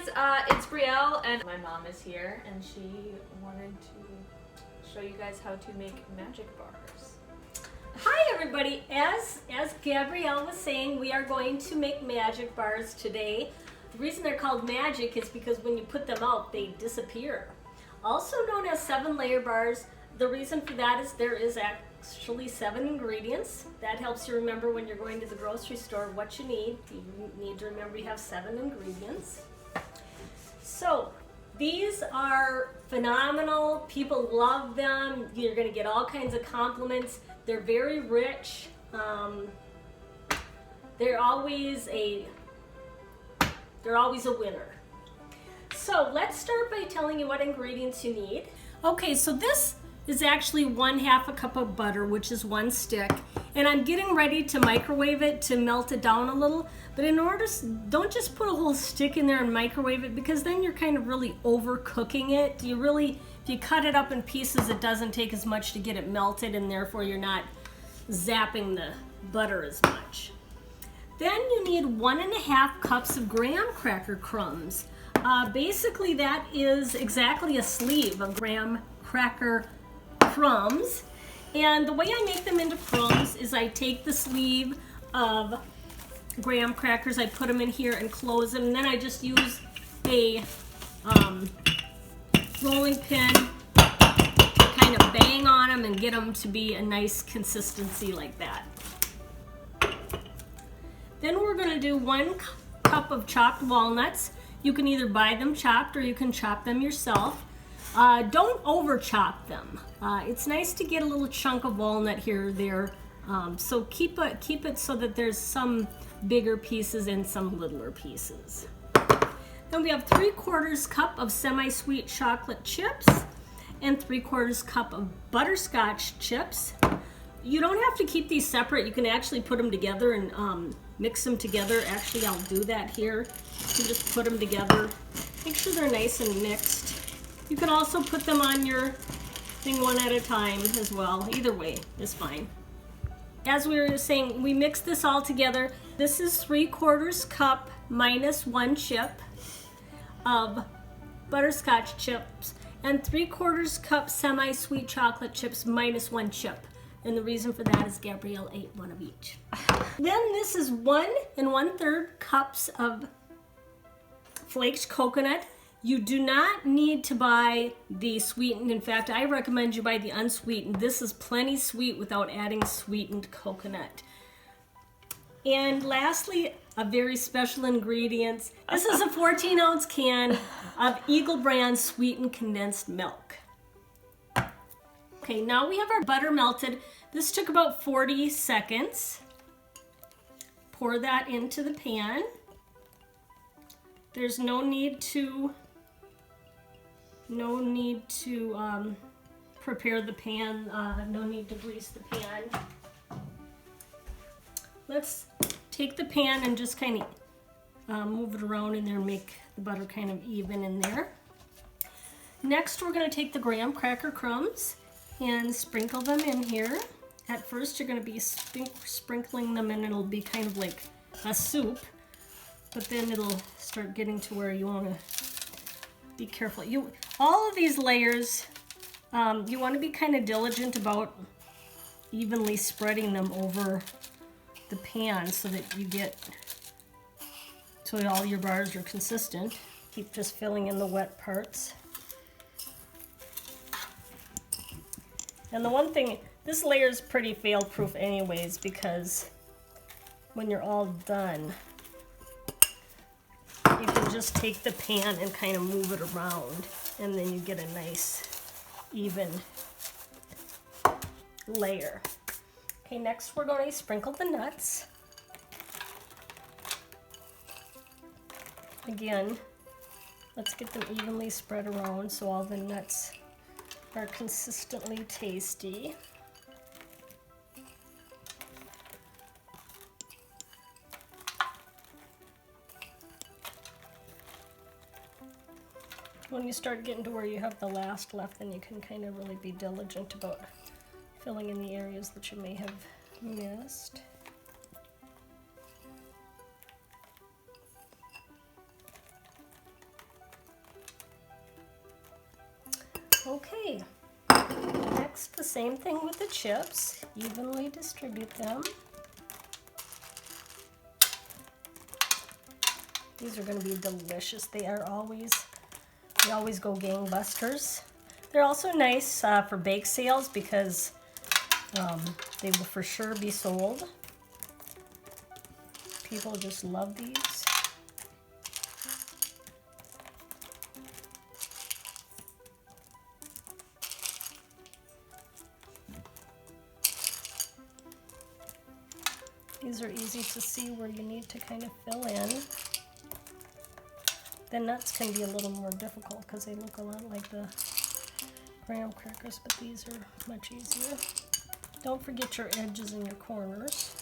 guys, it's Brielle and my mom is here and she wanted to show you guys how to make magic bars. Hi everybody, as Gabrielle was saying, we are going to make magic bars today. The reason they're called magic is because when you put them out, they disappear. Also known as 7-layer bars. The reason for that is there is actually 7 ingredients. That helps you remember when you're going to the grocery store what you need. You need to remember you have 7 ingredients. So these are phenomenal. People love them. You're going to get all kinds of compliments. They're very rich. They're always a winner. So let's start by telling you what ingredients you need. Okay, so this is actually 1/2 a cup of butter, which is 1 stick. And I'm getting ready to microwave it to melt it down a little. But in order, don't just put a whole stick in there and microwave it, because then you're kind of really overcooking it. If you cut it up in pieces, it doesn't take as much to get it melted, and therefore you're not zapping the butter as much. Then you need 1.5 cups of graham cracker crumbs. Basically that is exactly a sleeve of graham cracker crumbs. And the way I make them into crumbs is I take the sleeve of graham crackers, I put them in here and close them, and then I just use a rolling pin to kind of bang on them and get them to be a nice consistency like that. Then we're going to do 1 cup of chopped walnuts. You can either buy them chopped or you can chop them yourself. Don't over chop them. It's nice to get a little chunk of walnut here or there. So keep it so that there's some bigger pieces and some littler pieces. Then we have 3/4 cup of semi-sweet chocolate chips and 3/4 cup of butterscotch chips. You don't have to keep these separate. You can actually put them together and mix them together. Actually, I'll do that here. You can just put them together. Make sure they're nice and mixed. You can also put them on your thing one at a time as well. Either way is fine. As we were saying, we mix this all together. This is 3/4 cup minus 1 chip of butterscotch chips and 3/4 cup semi-sweet chocolate chips minus 1 chip. And the reason for that is Gabrielle ate 1 of each. Then this is 1 1/3 cups of flaked coconut. You do not need to buy the sweetened. In fact, I recommend you buy the unsweetened. This is plenty sweet without adding sweetened coconut. And lastly, a very special ingredient. This is a 14-ounce can of Eagle brand sweetened condensed milk. Okay, now we have our butter melted. This took about 40 seconds. Pour that into the pan. There's no need to prepare the pan, no need to grease the pan. Let's take the pan and just kind of move it around in there and make the butter kind of even in there. Next, we're going to take the graham cracker crumbs and sprinkle them in here. At first, you're going to be sprinkling them and it'll be kind of like a soup, but then it'll start getting to where you want to be careful. All of these layers, you want to be kind of diligent about evenly spreading them over the pan so that all your bars are consistent. Keep just filling in the wet parts. And the one thing, this layer is pretty fail-proof anyways, because when you're all done, you can just take the pan and kind of move it around, and then you get a nice, even layer. Okay, next we're going to sprinkle the nuts. Again, let's get them evenly spread around so all the nuts are consistently tasty. When you start getting to where you have the last left, then you can kind of really be diligent about filling in the areas that you may have missed. Okay, next the same thing with the chips. Evenly distribute them. These are going to be delicious. They always go gangbusters. They're also nice for bake sales because they will for sure be sold. People just love these. These are easy to see where you need to kind of fill in. The nuts can be a little more difficult because they look a lot like the graham crackers, but these are much easier. Don't forget your edges and your corners.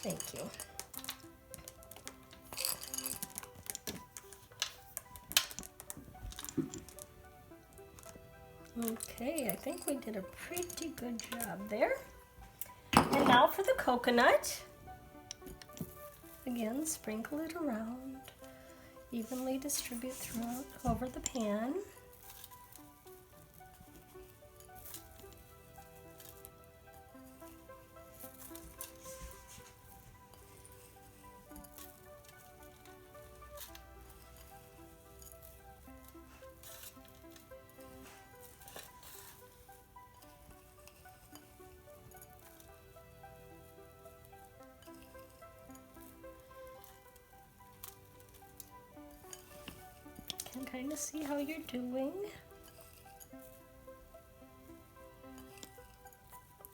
Thank you. Okay, I think we did a pretty good job there. And now for the coconut. Again, sprinkle it around. Evenly distribute throughout over the pan. Can kind of see how you're doing.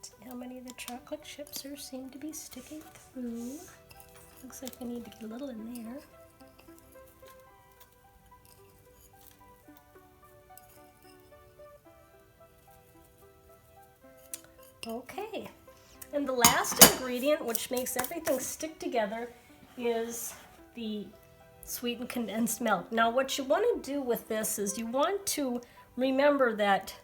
See how many of the chocolate chips seem to be sticking through. Looks like we need to get a little in there. Okay, and the last ingredient, which makes everything stick together, is the sweetened condensed milk. Now what you want to do with this is you want to remember that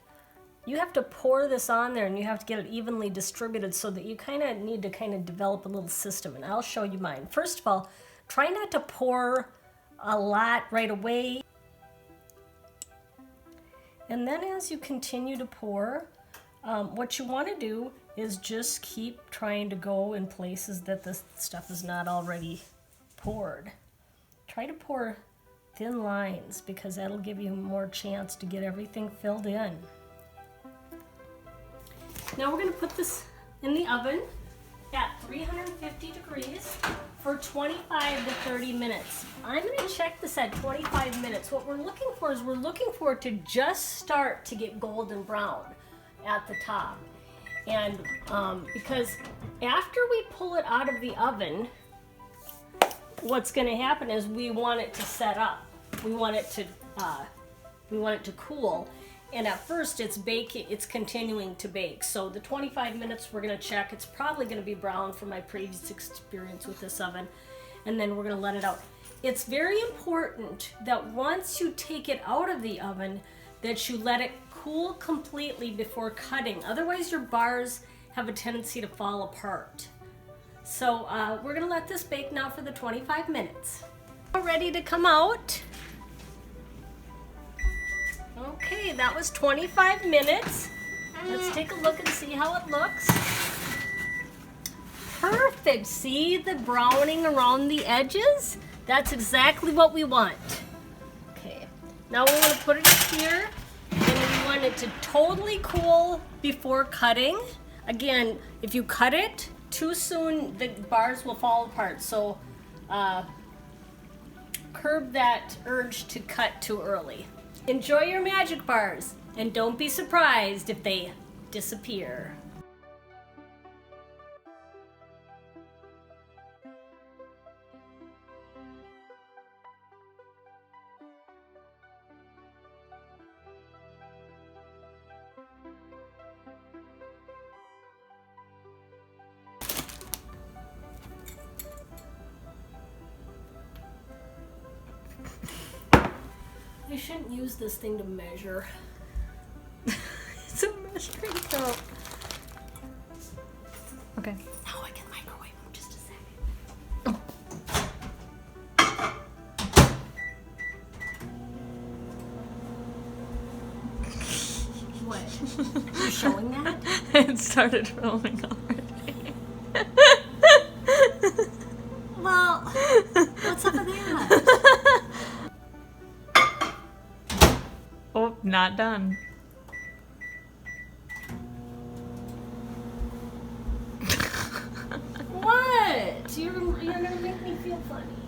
you have to pour this on there and you have to get it evenly distributed so that you kind of need to kind of develop a little system, and I'll show you mine. First of all, try not to pour a lot right away, and then as you continue to pour, what you want to do is just keep trying to go in places that this stuff is not already poured. Try to pour thin lines because that'll give you more chance to get everything filled in. Now we're going to put this in the oven at 350 degrees for 25 to 30 minutes. I'm going to check this at 25 minutes. What we're looking for is we're looking for it to just start to get golden brown at the top. And because after we pull it out of the oven, what's going to happen is we want it to set up. We want it to cool. And at first it's baking, it's continuing to bake. So the 25 minutes we're going to check. It's probably going to be brown from my previous experience with this oven. And then we're going to let it out. It's very important that once you take it out of the oven that you let it cool completely before cutting. Otherwise your bars have a tendency to fall apart. So we're going to let this bake now for the 25 minutes. Ready to come out. Okay, that was 25 minutes. Let's take a look and see how it looks. Perfect. See the browning around the edges? That's exactly what we want. Okay, now we're going to put it here, and we want it to totally cool before cutting. Again, if you cut it too soon, the bars will fall apart. So curb that urge to cut too early. Enjoy your magic bars, and don't be surprised if they disappear. I shouldn't use this thing to measure. It's a measuring cup. Okay. Now I can microwave them just a second. You're showing that? It started rolling already. Well, what's up with that? Oh, not done. What? You're gonna make me feel funny.